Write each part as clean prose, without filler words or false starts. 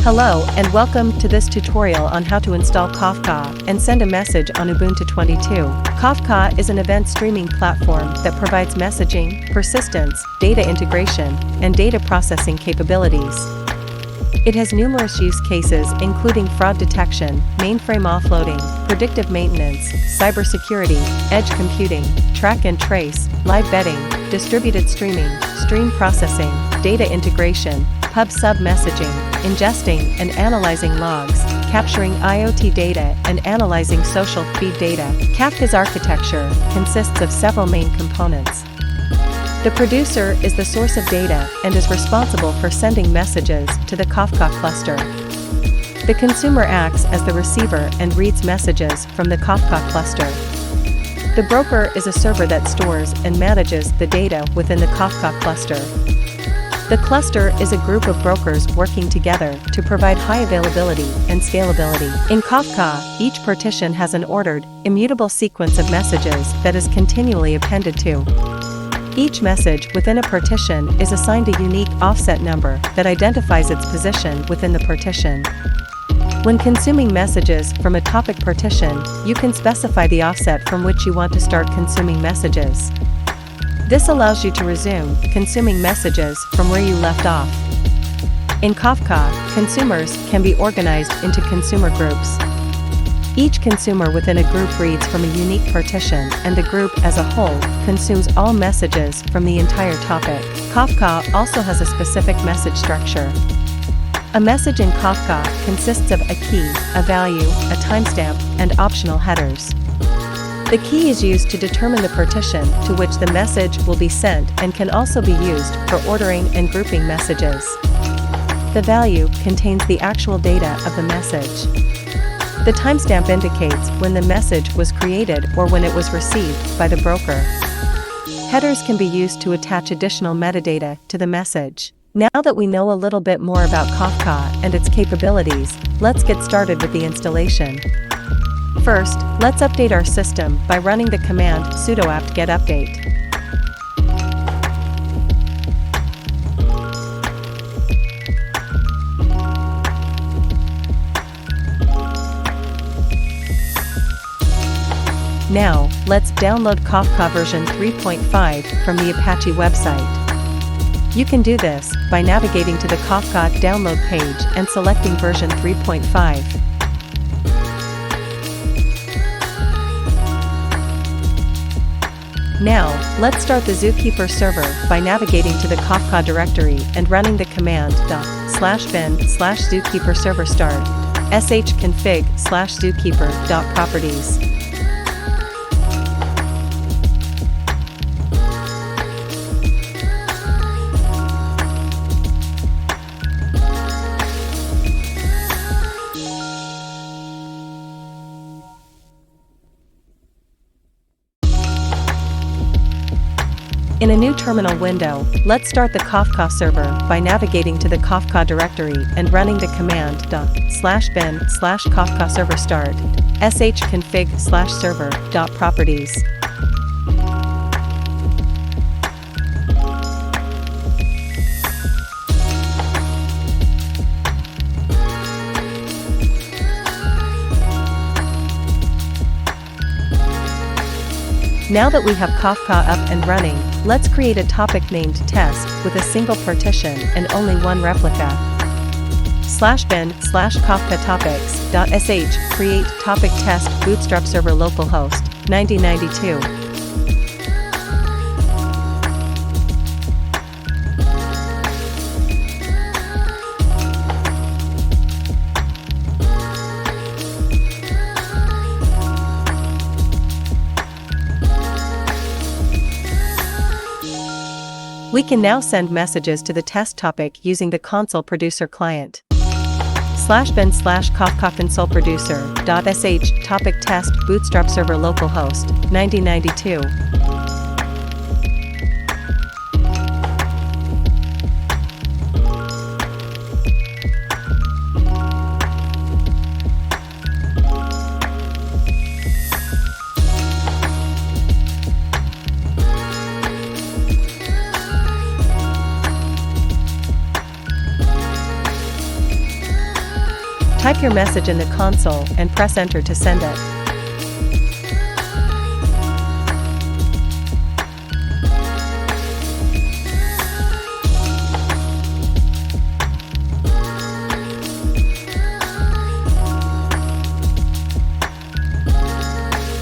Hello and welcome to this tutorial on how to install Kafka and send a message on Ubuntu 22. Kafka is an event streaming platform that provides messaging, persistence, data integration, and data processing capabilities. It has numerous use cases including fraud detection, mainframe offloading, predictive maintenance, cybersecurity, edge computing, track and trace, live betting, distributed streaming, stream processing, data integration, pub/sub messaging, ingesting and analyzing logs, capturing IoT data and analyzing social feed data. Kafka's architecture consists of several main components. The producer is the source of data and is responsible for sending messages to the Kafka cluster. The consumer acts as the receiver and reads messages from the Kafka cluster. The broker is a server that stores and manages the data within the Kafka cluster. The cluster is a group of brokers working together to provide high availability and scalability. In Kafka, each partition has an ordered, immutable sequence of messages that is continually appended to. Each message within a partition is assigned a unique offset number that identifies its position within the partition. When consuming messages from a topic partition, you can specify the offset from which you want to start consuming messages. This allows you to resume consuming messages from where you left off. In Kafka, consumers can be organized into consumer groups. Each consumer within a group reads from a unique partition, and the group as a whole consumes all messages from the entire topic. Kafka also has a specific message structure. A message in Kafka consists of a key, a value, a timestamp, and optional headers. The key is used to determine the partition to which the message will be sent and can also be used for ordering and grouping messages. The value contains the actual data of the message. The timestamp indicates when the message was created or when it was received by the broker. Headers can be used to attach additional metadata to the message. Now that we know a little bit more about Kafka and its capabilities, let's get started with the installation. First, let's update our system by running the command sudo apt-get update. Now, let's download Kafka version 3.5 from the Apache website. You can do this by navigating to the Kafka download page and selecting version 3.5. Now, let's start the Zookeeper server by navigating to the Kafka directory and running the command /bin/zookeeper server start shconfig/zookeeper.properties. In a new terminal window, let's start the Kafka server by navigating to the Kafka directory and running the command /bin/Kafka server start shconfig/server.properties. Now that we have Kafka up and running, let's create a topic named test with a single partition and only one replica. /bin/Kafka topics.sh create topic test bootstrap server localhost 9092. We can now send messages to the test topic using the console producer client. /bin/Kafka console producer.sh topic test bootstrap server localhost 9092. Type your message in the console and press enter to send it.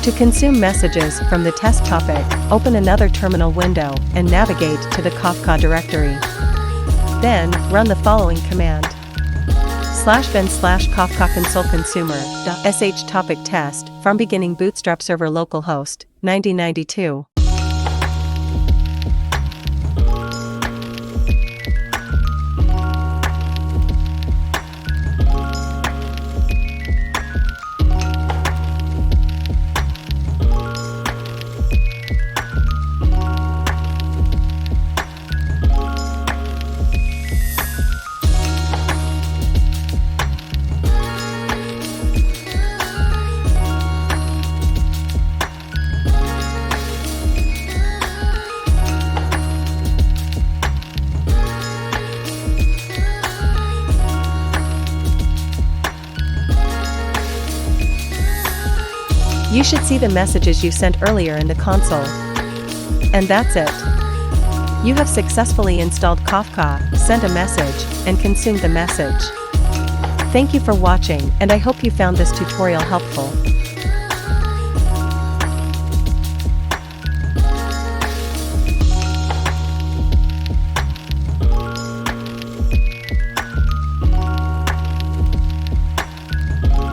To consume messages from the test topic, open another terminal window and navigate to the Kafka directory. Then, run the following command. /bin/Kafka console consumer.sh topic test from beginning bootstrap server localhost 9092. You should see the messages you sent earlier in the console. And that's it. You have successfully installed Kafka, sent a message, and consumed the message. Thank you for watching, and I hope you found this tutorial helpful.